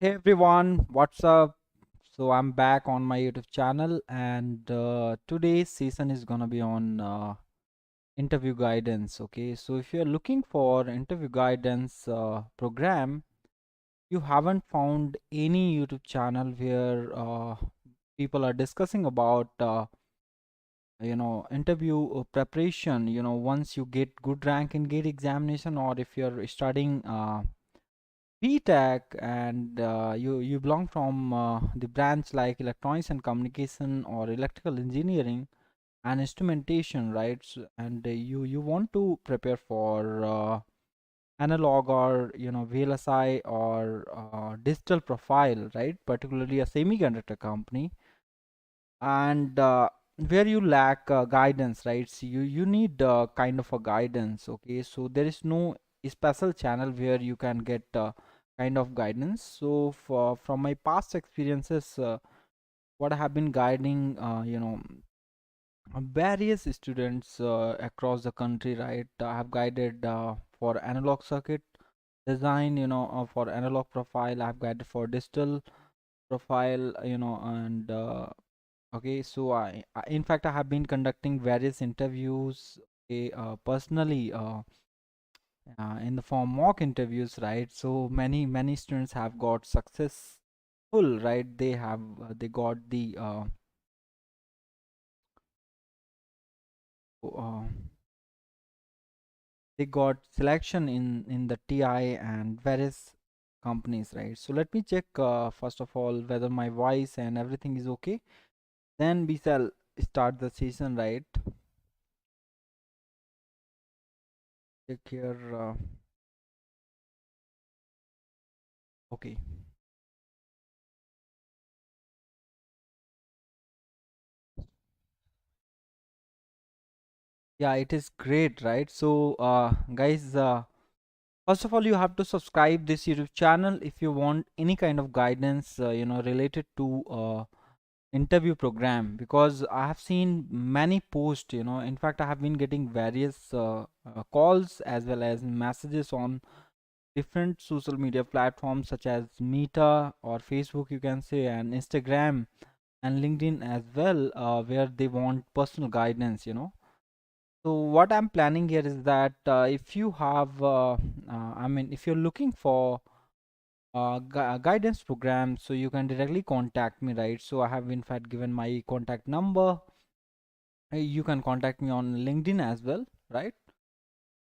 Hey everyone, what's up? So I'm back on my YouTube channel, and today's season is gonna be on interview guidance. Okay, so if you're looking for interview guidance program, you haven't found any YouTube channel where people are discussing about interview preparation. Once you get good rank in gate examination, or if you're studying BTech and you belong from the branch like electronics and communication or electrical engineering and instrumentation, right? And you want to prepare for analog or VLSI or digital profile, right? Particularly a semiconductor company, and where you lack guidance, right? So you need kind of a guidance. Okay, so there is no special channel where you can get kind of guidance. So from my past experiences, what I have been guiding various students across the country, right? I have guided for analog circuit design, for analog profile. I have guided for digital profile, and okay, so in fact, I have been conducting various interviews, okay, personally, in the form mock interviews, right? So many students have got successful, right? They got the uh, they got selection in the TI and various companies, right? So let me check first of all whether my voice and everything is okay. Then we shall start the session, right? Check here. Okay. Yeah, it is great, right? So, guys, first of all, you have to subscribe this YouTube channel if you want any kind of guidance, related to interview program, because I have seen many posts, in fact, I have been getting various calls as well as messages on different social media platforms such as Meta or Facebook, you can say, and Instagram and LinkedIn as well, where they want personal guidance, So what I'm planning here is that if you have, I mean, if you're looking for guidance program, so you can directly contact me, right? So I have in fact given my contact number. You can contact me on LinkedIn as well, right?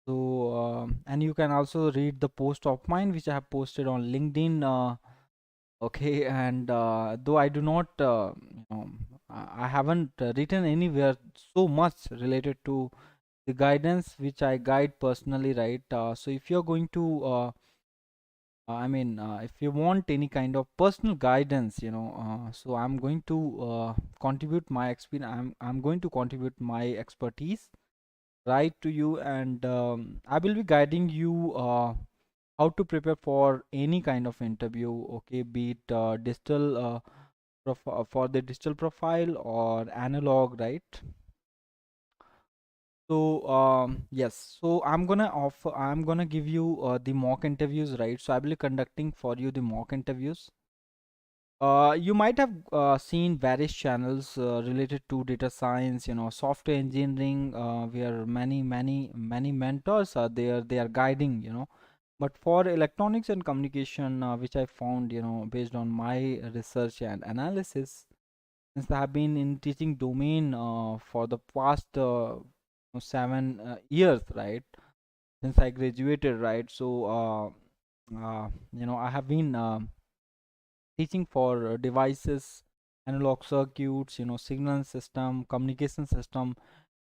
So and you can also read the post of mine which I have posted on LinkedIn. Okay, and though I do not, I haven't written anywhere so much related to the guidance which I guide personally, right? So if you're going to if you want any kind of personal guidance, so I'm going to contribute my experience. I'm going to contribute my expertise right to you, and I will be guiding you how to prepare for any kind of interview. Okay, be it digital for the digital profile or analog, right? So yes, so I'm gonna give you the mock interviews, right? So I will be conducting for you the mock interviews. You might have seen various channels related to data science, software engineering, where many mentors are there. They are guiding, But for electronics and communication, which I found, based on my research and analysis, since I have been in teaching domain for the past 7 years, right? Since I graduated, right? So, I have been teaching for devices, analog circuits, signal system, communication system,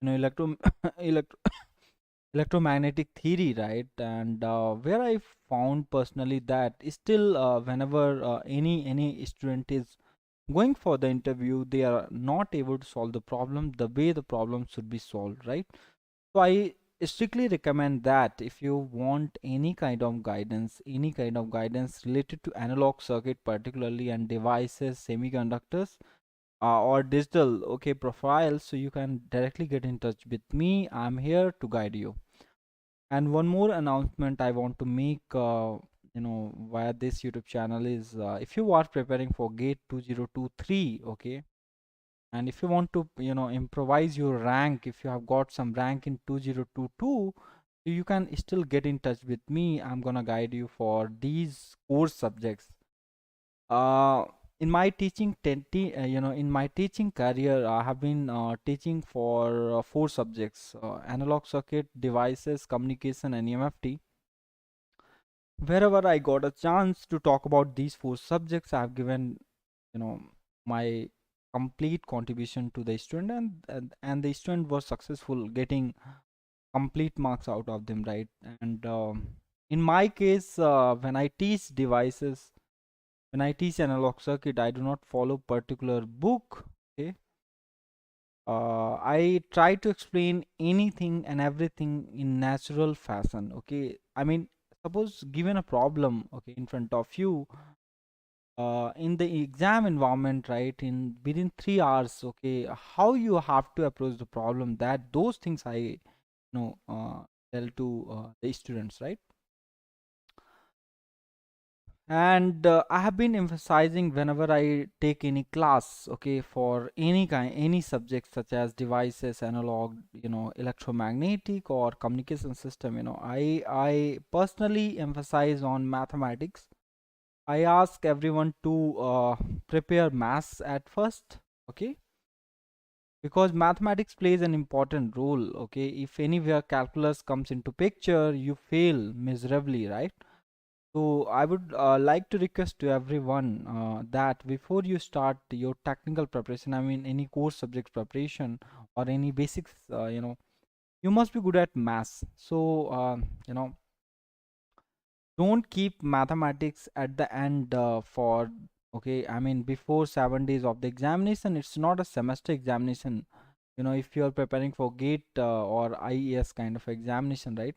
electro electromagnetic theory, right? And where I found personally that still, whenever any student is going for the interview, they are not able to solve the problem the way the problem should be solved, right? So I strictly recommend that if you want any kind of guidance related to analog circuit particularly, and devices, semiconductors, or digital, okay, profiles, so you can directly get in touch with me. I'm here to guide you. And one more announcement I want to make. via this YouTube channel is, if you are preparing for gate 2023, okay, and if you want to improvise your rank, if you have got some rank in 2022, you can still get in touch with me. I'm gonna guide you for these course subjects. uh in my teaching in my teaching career, I have been teaching for four subjects: analog circuit, devices, communication, and EMFT. Wherever I got a chance to talk about these four subjects, I have given you know my complete contribution to the student, and the student was successful getting complete marks out of them, right? And in my case, when I teach devices, when I teach analog circuit, I do not follow particular book. Okay, I try to explain anything and everything in natural fashion. Okay, I mean, suppose given a problem, okay, in front of you, in the exam environment, right, in within 3 hours, okay, how you have to approach the problem, that those things I know tell to the students, right? And I have been emphasizing whenever I take any class, okay, for any subject such as devices, analog, electromagnetic, or communication system, I personally emphasize on mathematics. I ask everyone to prepare maths at first, okay, because mathematics plays an important role, okay. If anywhere calculus comes into picture, you fail miserably, right? So I would like to request to everyone that before you start your technical preparation, I mean any course subject preparation or any basics, you must be good at maths. So you know don't keep mathematics at the end for, okay, I mean before 7 days of the examination. It's not a semester examination, if you are preparing for gate or IES kind of examination, right?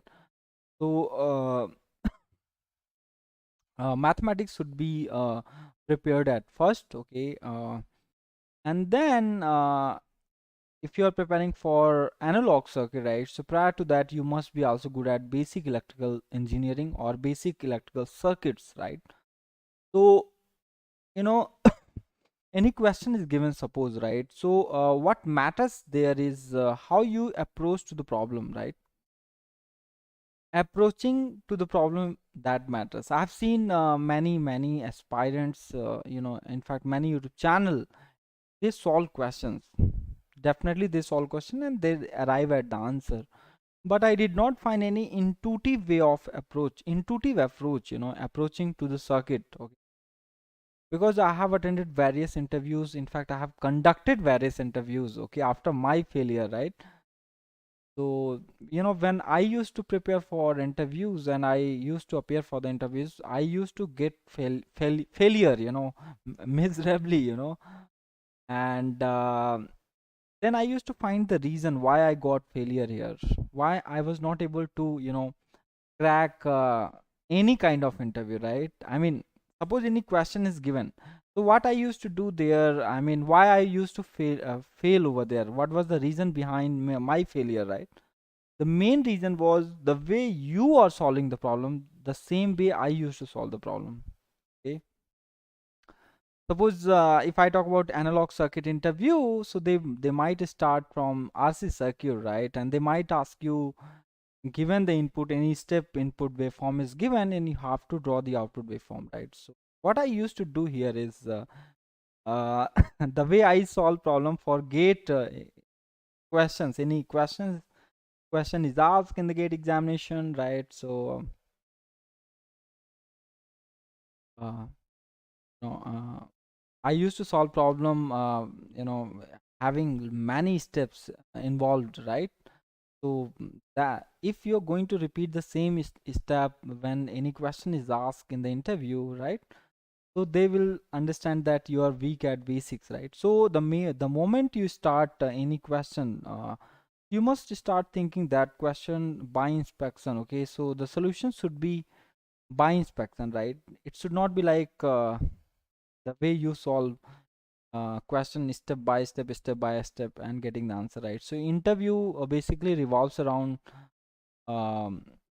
So mathematics should be prepared at first, okay, and then if you are preparing for analog circuit, right, so prior to that you must be also good at basic electrical engineering or basic electrical circuits, right? So you know any question is given, suppose, right? So what matters there is how you approach to the problem, right? Approaching to the problem, that matters. I've seen many aspirants, in fact many YouTube channel, they solve questions. Definitely they solve question and they arrive at the answer, but I did not find any intuitive approach, approaching to the circuit, okay? Because I have attended various interviews, in fact I have conducted various interviews, okay, after my failure, right? So when I used to prepare for interviews and I used to appear for the interviews, I used to get failure, miserably, and then I used to find the reason why I got failure here, why I was not able to crack any kind of interview, right? I mean, suppose any question is given, so what I used to do there, I mean, why I used to fail over there, what was the reason behind my failure, right? The main reason was the way you are solving the problem, the same way I used to solve the problem, okay? Suppose if I talk about analog circuit interview, so they might start from RC circuit, right? And they might ask you, given the input, any step input waveform is given and you have to draw the output waveform, right? So what I used to do here is uh, the way I solve problem for gate questions, any question is asked in the gate examination, right? So uh, no, I used to solve problem, you know, having many steps involved, right? So that if you're going to repeat the same step when any question is asked in the interview, right? So they will understand that you are weak at basics, right? So the moment you start any question, you must start thinking that question by inspection, okay? So the solution should be by inspection, right? It should not be like the way you solve question step by step and getting the answer right. So interview basically revolves around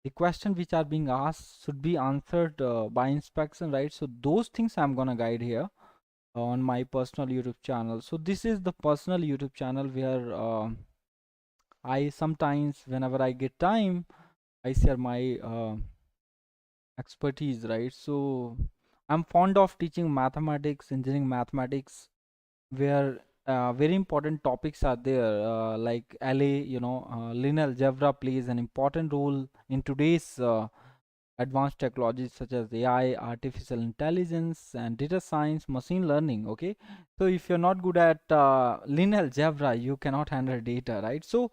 the question which are being asked should be answered by inspection, right? So those things I'm gonna guide here on my personal YouTube channel. So this is the personal YouTube channel where I sometimes, whenever I get time, I share my expertise, right? So I'm fond of teaching mathematics, engineering mathematics, where very important topics are there, like LA, linear algebra plays an important role in today's advanced technologies such as AI, artificial intelligence, and data science, machine learning. Okay, so if you're not good at linear algebra, you cannot handle data, right? So,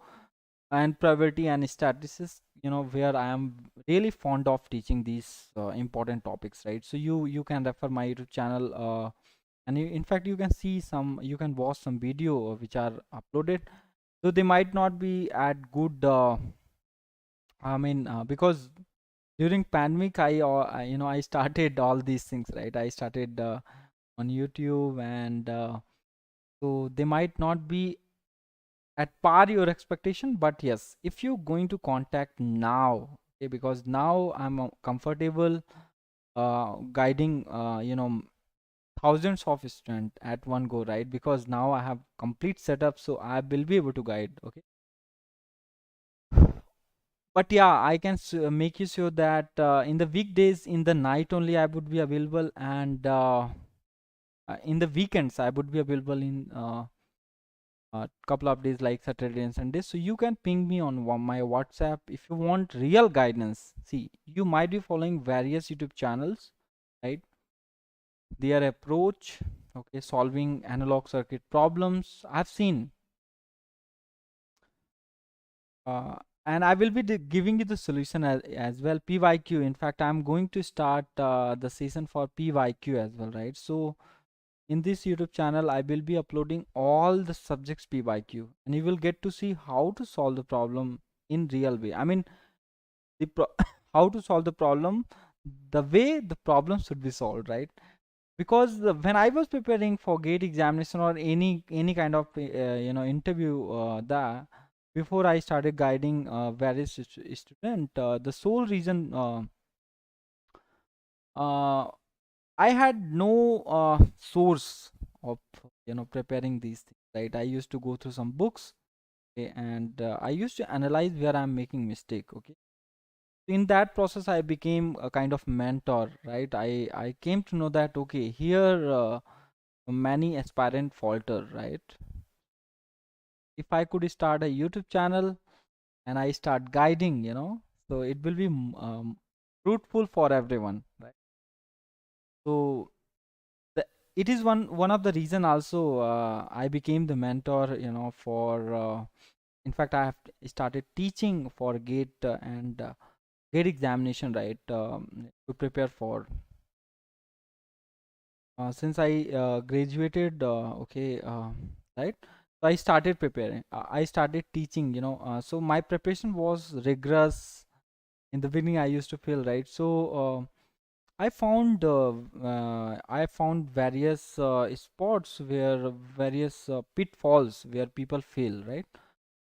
and probability and statistics, where I am really fond of teaching these important topics, right? So you can refer my YouTube channel, and in fact you can see some, you can watch some video which are uploaded, so they might not be at good because during pandemic I started all these things, right? I started on YouTube, and so they might not be at par your expectation, but yes, if you're going to contact now, okay, because now I'm comfortable guiding thousands of students at one go, right? Because now I have complete setup, so I will be able to guide. Okay, but yeah, I can make you sure that in the weekdays, in the night only, I would be available, and in the weekends I would be available in couple of days like Saturday and Sunday. So you can ping me on my WhatsApp if you want real guidance. See, you might be following various YouTube channels, right? Their approach, okay, solving analog circuit problems, I've seen, uh, and I will be giving you the solution as well. PYQ, in fact, I'm going to start the season for PYQ as well, right? So in this YouTube channel, I will be uploading all the subjects PYQ, and you will get to see how to solve the problem in real way. I mean, how to solve the problem, the way the problem should be solved, right? Because when I was preparing for gate examination or any kind of interview, before I started guiding various student, the sole reason uh, I had no source of preparing these things, right? I used to go through some books, okay, and I used to analyze where I'm making mistake. Okay, in that process, I became a kind of mentor, right? I came to know that okay, here many aspirant falter, right? If I could start a YouTube channel and I start guiding, so it will be fruitful for everyone, right? So it is one of the reason also I became the mentor, for in fact I have started teaching for gate and gate examination, right? To prepare for since I graduated, okay, right? So I started preparing. I started teaching. So my preparation was rigorous. In the beginning, I used to feel, right. So I found various spots where various pitfalls where people fail, right.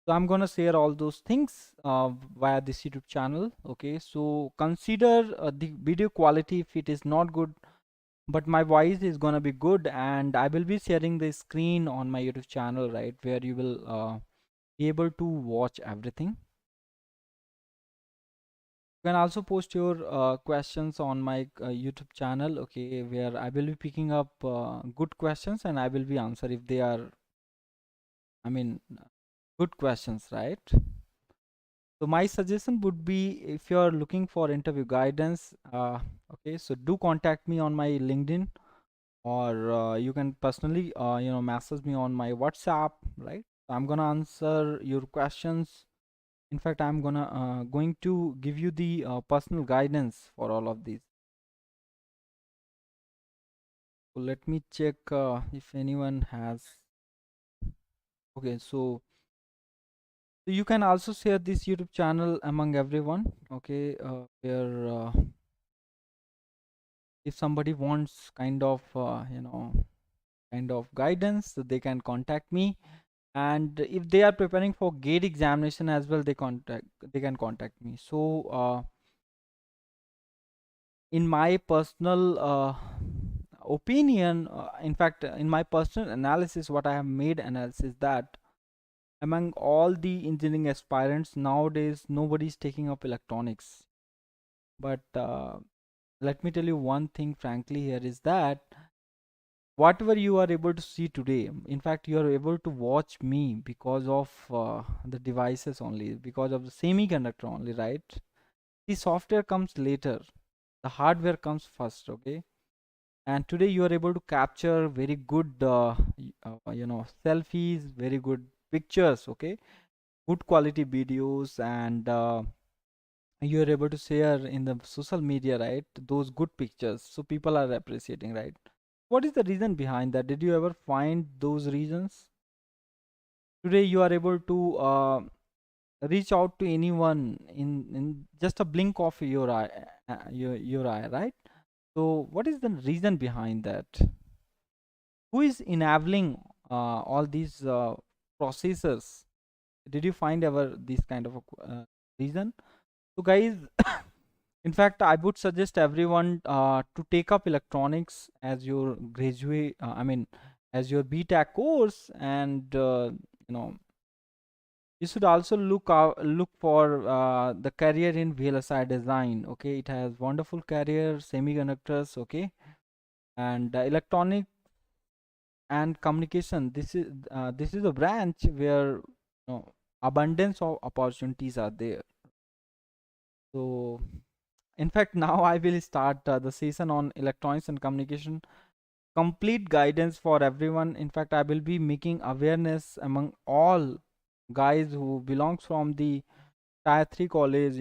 So I'm gonna share all those things via this YouTube channel. Okay, so consider the video quality. If it is not good, but my voice is gonna be good, and I will be sharing the screen on my YouTube channel, right, where you will be able to watch everything. You can also post your questions on my YouTube channel, okay, where I will be picking up good questions, and I will be answer if they are, I mean, good questions, right. So my suggestion would be, if you are looking for interview guidance, okay, so do contact me on my LinkedIn, or you can personally message me on my WhatsApp, right. So I'm gonna answer your questions. In fact, I'm going to give you the personal guidance for all of these. So let me check if anyone has. Okay, so you can also share this YouTube channel among everyone, okay, where if somebody wants kind of kind of guidance, so they can contact me. And if they are preparing for gate examination as well, they can contact me. So in my personal opinion, in fact, in my personal analysis, what I have made analysis that among all the engineering aspirants nowadays, nobody is taking up electronics. But let me tell you one thing frankly here is that whatever you are able to see today, in fact, you are able to watch me because of the devices only, because of the semiconductor only, right? The software comes later, the hardware comes first, okay? And today you are able to capture very good selfies, very good pictures, okay, good quality videos, and you are able to share in the social media, right, those good pictures, so people are appreciating, right? What is the reason behind that? Did you ever find those reasons? Today you are able to reach out to anyone in just a blink of your eye, your eye, right? So what is the reason behind that? Who is enabling all these processors? Did you find ever this kind of a reason? So guys, in fact, I would suggest everyone to take up electronics as your graduate, as your BTech course, and you know, you should also look for the career in VLSI design. Okay, it has wonderful career, semiconductors. Okay, and electronic and communication. This is a branch where abundance of opportunities are there. So in fact, now I will start the session on electronics and communication. Complete guidance for everyone. In fact, I will be making awareness among all guys who belongs from the tier 3 college.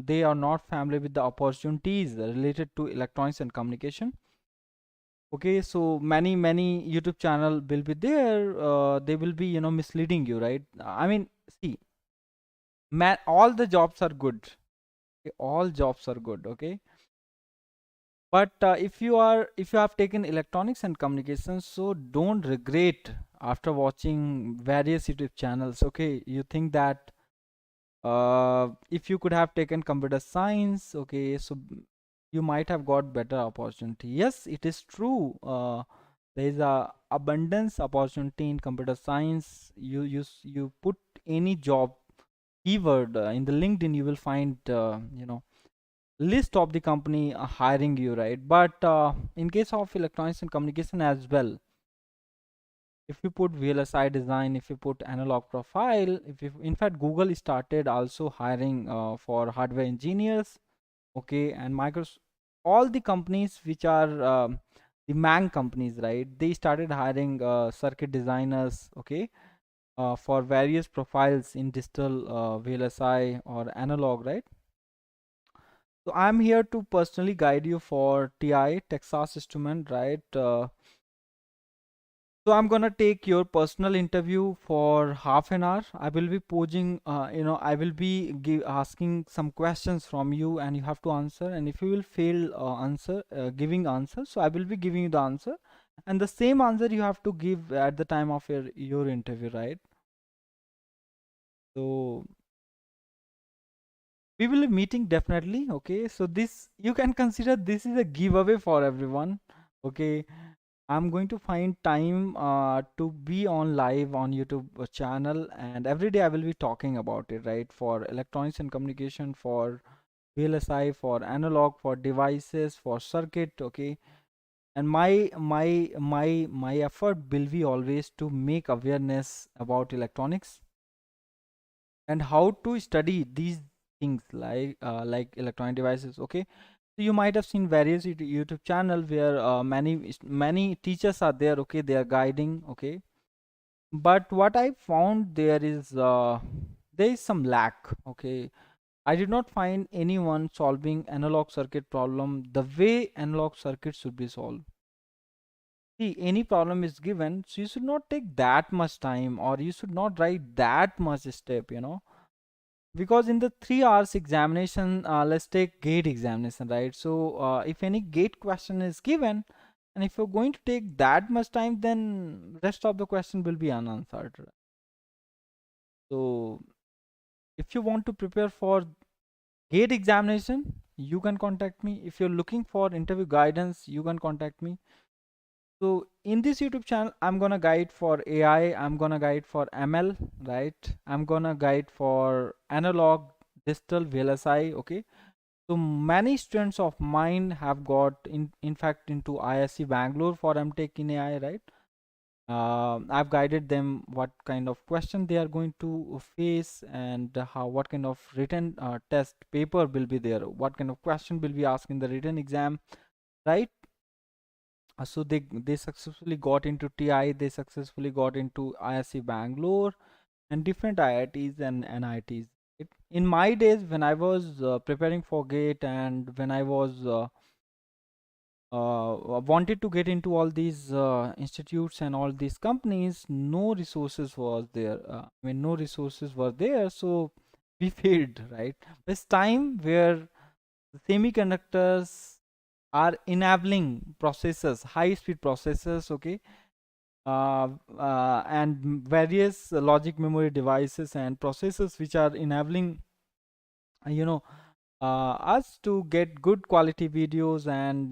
They are not familiar with the opportunities related to electronics and communication. Okay, so many YouTube channel will be there. They will be misleading you, right? I mean, see, man, all the jobs are good. Okay, all jobs are good. Okay, but if you have taken electronics and communications, so don't regret after watching various YouTube channels. Okay, you think that if you could have taken computer science, okay, so you might have got better opportunity. Yes, it is true. There is a abundance opportunity in computer science. You put any job keyword in the LinkedIn, you will find list of the company hiring you, right? But in case of electronics and communication as well, if you put VLSI design, if you put analog profile, if you, in fact, Google started also hiring for hardware engineers, okay, and Microsoft, all the companies which are the mang companies, right, they started hiring circuit designers, okay, for various profiles in digital VLSI or analog, right? So I'm here to personally guide you for TI, Texas Instrument, right? So I'm gonna take your personal interview for half an hour. I will be posing, I will be asking some questions from you, and you have to answer. And if you will fail giving answer, so I will be giving you the answer, and the same answer you have to give at the time of your interview, right? So we will be meeting definitely. Okay, so this, you can consider this is a giveaway for everyone. Okay, I'm going to find time to be on live on YouTube channel, and every day I will be talking about it, right? For electronics and communication, for VLSI, for analog, for devices, for circuit, okay? And my effort will be always to make awareness about electronics and how to study these things like electronic devices, okay? So you might have seen various YouTube channel where many teachers are there, okay, they are guiding, okay, but what I found there is some lack, okay. I did not find anyone solving analog circuit problem the way analog circuit should be solved. See, any problem is given, so you should not take that much time, or you should not write that much step, because in the 3 hours examination, let's take gate examination, right? So if any gate question is given, And if you're going to take that much time, then rest of the question will be unanswered. So if you want to prepare for gate examination, you can contact me. If you're looking for interview guidance, you can contact me. So in this YouTube channel, I'm gonna guide for AI, I'm gonna guide for ML, right? I'm gonna guide for analog, digital, VLSI, okay? So many students of mine have got in fact into ISC Bangalore for MTech in AI, right? I've guided them what kind of question they are going to face, and how what kind of written test paper will be there, what kind of question will be asked in the written exam, right? So they successfully got into TI, they successfully got into ISC Bangalore and different IITs and NITs. In my days, when I was preparing for GATE, and when I was wanted to get into all these institutes and all these companies, no resources was there. I mean, no resources were there, so we failed, right? It's time where the semiconductors are enabling processors, high speed processors, okay, and various logic memory devices and processors which are enabling, you know, us to get good quality videos, and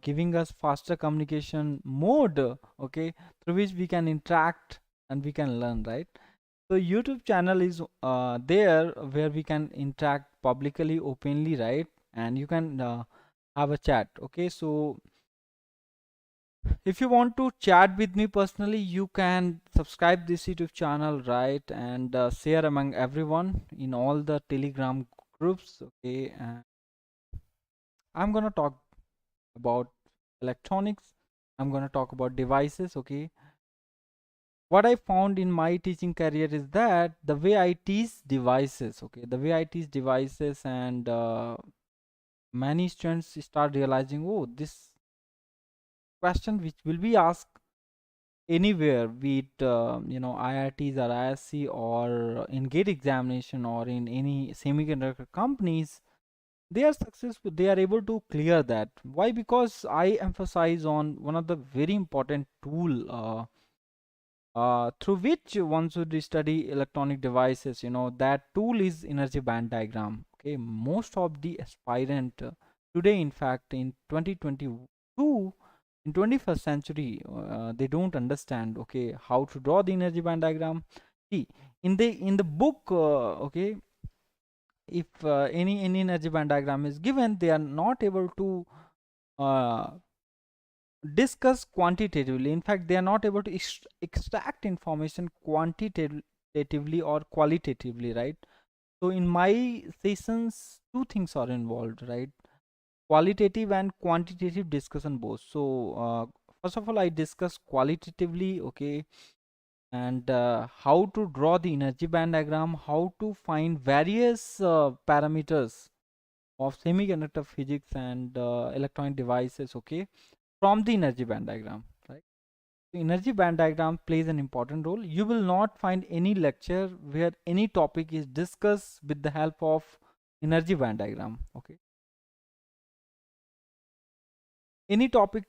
giving us faster communication mode, okay, through which we can interact and we can learn, right? So YouTube channel is there where we can interact publicly, openly, right? And you can have a chat, okay? So if you want to chat with me personally, you can subscribe this YouTube channel, right? And share among everyone in all the Telegram groups, okay? And I'm gonna talk about electronics. I'm gonna talk about devices, okay? What I found in my teaching career is that the way I teach devices, okay, the way I teach devices, and many students start realizing, oh, this question which will be asked anywhere, be it IITs or ISC, or in gate examination, or in any semiconductor companies, they are successful, they are able to clear that. Why? Because I emphasize on one of the very important tool through which one should study electronic devices. That tool is energy band diagram, okay? Most of the aspirant today, in fact, in 2022, in 21st century, they don't understand, okay, how to draw the energy band diagram. See, in the book, okay, if any energy band diagram is given, they are not able to uh, discuss quantitatively. In fact, they are not able to extract information quantitatively or qualitatively, right? So in my sessions, two things are involved, right? Qualitative and quantitative discussion both. So first of all, I discuss qualitatively, okay, and how to draw the energy band diagram, how to find various parameters of semiconductor physics and electronic devices, okay, from the energy band diagram, right? The energy band diagram plays an important role. You will not find any lecture where any topic is discussed with the help of energy band diagram, okay? Any topic,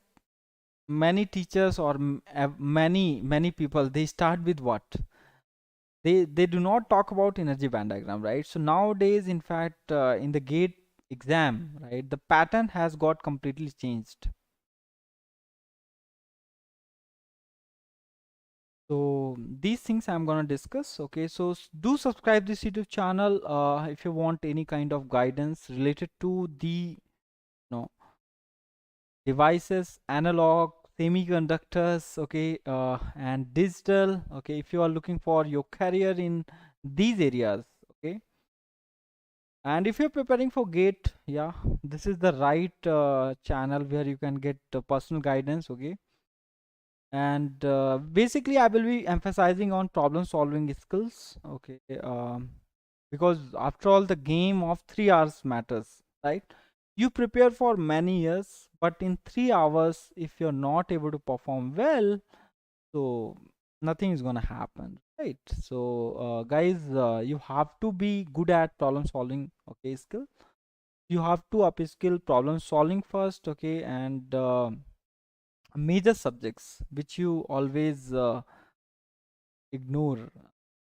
many teachers or many people, they start with what? They do not talk about energy band diagram, right? So nowadays, in fact, in the gate exam, right, the pattern has got completely changed. So these things I'm gonna discuss, okay? So do subscribe this YouTube channel if you want any kind of guidance related to the know devices, analog, semiconductors, okay, and digital, okay, if you are looking for your career in these areas, okay. And if you're preparing for gate, yeah, this is the right channel where you can get personal guidance, okay. And basically I will be emphasizing on problem solving skills, okay, because after all, the game of 3 hours matters, right? You prepare for many years, but in 3 hours, if you're not able to perform well, so nothing is gonna happen, right? So guys, you have to be good at problem solving, okay, skill. You have to upskill problem solving first, okay. And major subjects which you always ignore,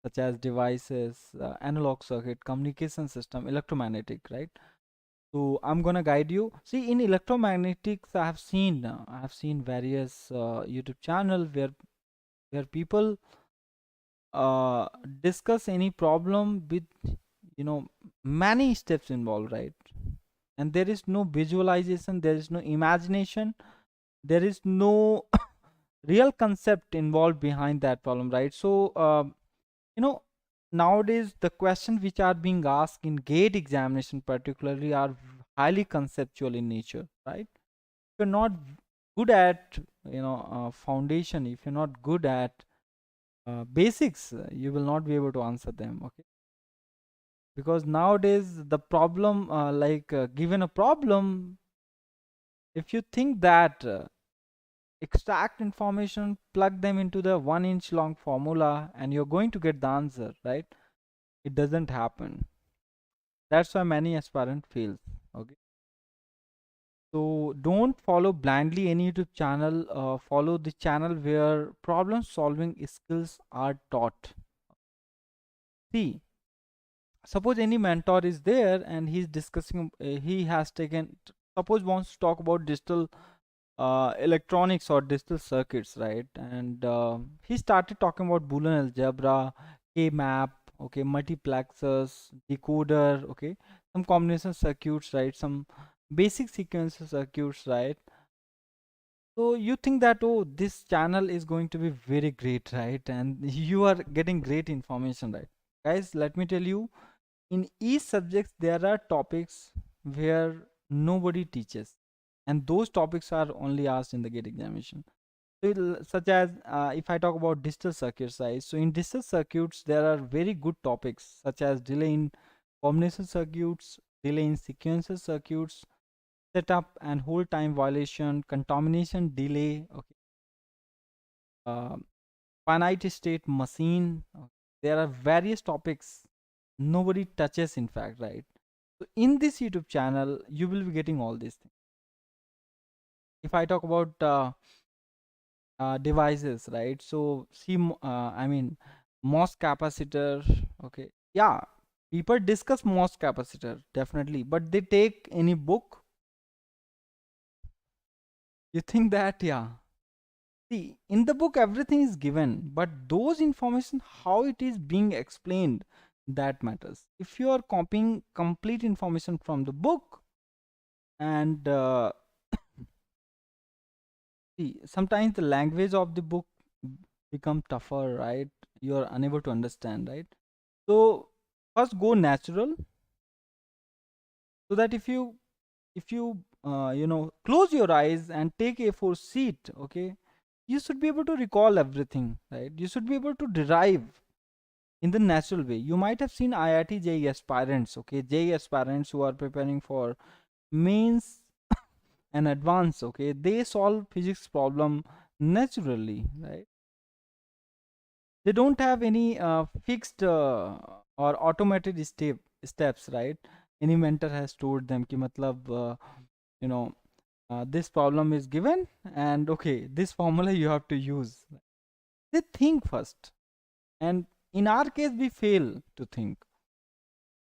such as devices, analog circuit, communication system, electromagnetic, right? So I'm gonna guide you. See, in electromagnetics, I have seen various YouTube channel where people uh, discuss any problem with, you know, many steps involved, right? And there is no visualization, there is no imagination, there is no real concept involved behind that problem, right? So you know, nowadays the questions which are being asked in gate examination particularly are highly conceptual in nature, right? If you're not good at, foundation, if you're not good at basics, you will not be able to answer them, okay? Because nowadays the problem, given a problem, if you think that extract information, plug them into the 1 inch long formula and you're going to get the answer, right? It doesn't happen. That's why many aspirant fails, okay? So don't follow blindly any YouTube channel. Follow the channel where problem solving skills are taught. See, suppose any mentor is there and he's discussing, he has taken, suppose wants to talk about digital electronics or digital circuits, right? And he started talking about Boolean algebra, K map, okay, multiplexers, decoder, okay, some combination circuits, right? Some basic sequence circuits, right? So you think that, oh, this channel is going to be very great, right? And you are getting great information, right? Guys, let me tell you, in each subject there are topics where nobody teaches, and those topics are only asked in the gate examination. So such as if I talk about digital circuits, right? So in digital circuits there are very good topics such as delay in combination circuits, delay in sequential circuits, setup and hold time violation, contamination delay, okay, uh, finite state machine. There are various topics nobody touches, in fact, right? So in this YouTube channel, you will be getting all these things. If I talk about devices, right? So see, I mean, MOS capacitor. Okay, yeah, people discuss MOS capacitor definitely, but they take any book. You think that, yeah. See, in the book everything is given, but those information, how it is being explained, that matters. If you are copying complete information from the book and see, sometimes the language of the book become tougher, right? You are unable to understand, right? So first go natural, so that if you close your eyes and take A4 sheet, okay, you should be able to recall everything, right? You should be able to derive in the natural way. You might have seen IIT JEE aspirants, okay, JEE aspirants who are preparing for mains and advanced, okay, they solve physics problem naturally, right? They don't have any fixed or automated steps, right? Any mentor has told them ki matlab, you know this problem is given and okay, this formula you have to use. They think first, and in our case we fail to think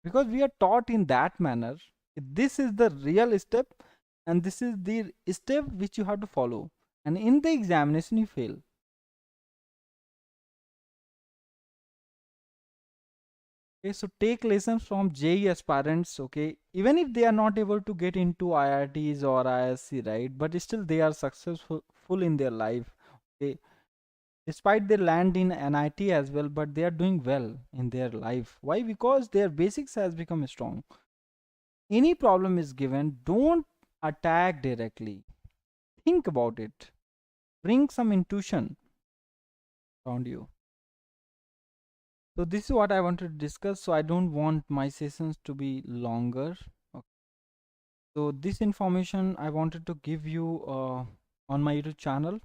because we are taught in that manner. This is the real step and this is the step which you have to follow, and in the examination you fail. Okay, so take lessons from JE aspirants, okay, even if they are not able to get into IITs or ISC, right? But still they are successful full in their life. Okay, despite they land in NIT as well, but they are doing well in their life. Why? Because their basics has become strong. Any problem is given, don't attack directly. Think about it. Bring some intuition around you. So this is what I wanted to discuss. So I don't want my sessions to be longer. Okay. So this information I wanted to give you on my YouTube channel.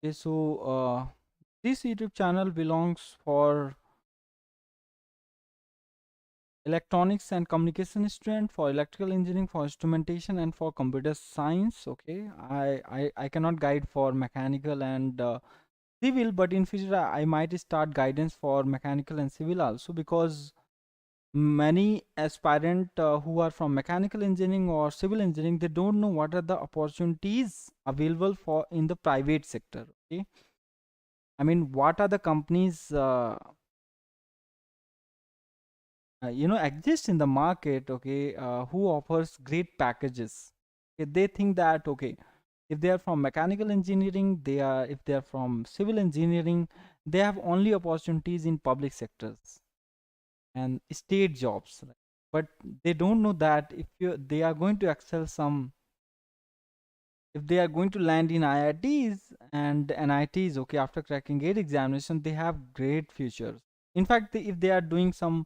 Okay, so this YouTube channel belongs for electronics and communication student, for electrical engineering, for instrumentation, and for computer science. Okay, I cannot guide for mechanical and civil, but in future I might start guidance for mechanical and civil also, because many aspirant who are from mechanical engineering or civil engineering, they don't know what are the opportunities available for in the private sector. Okay, I mean, what are the companies exist in the market, okay, who offers great packages. Okay, they think that, okay, if they are from mechanical engineering, they are, if they are from civil engineering, they have only opportunities in public sectors and state jobs, right? But they don't know that if they are going to excel some, if they are going to land in IITs and NITs, okay, after cracking gate examination, they have great futures. In fact, if they are doing some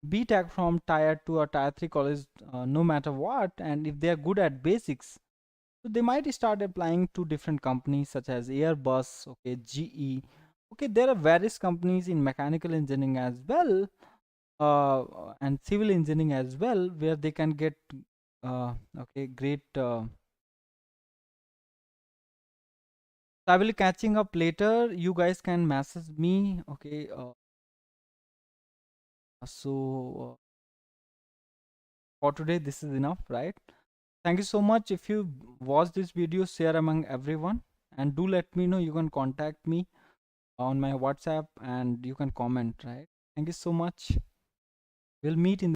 BTech from tier 2 or tier 3 college, no matter what, and if they are good at basics, so they might start applying to different companies such as Airbus, okay, GE. Okay, there are various companies in mechanical engineering as well, and civil engineering as well, where they can get okay, great. So I will catching up later. You guys can message me. Okay. For today, this is enough, right? Thank you so much. If you watch this video, share among everyone, and do let me know. You can contact me on my WhatsApp and you can comment, right? Thank you so much. We'll meet in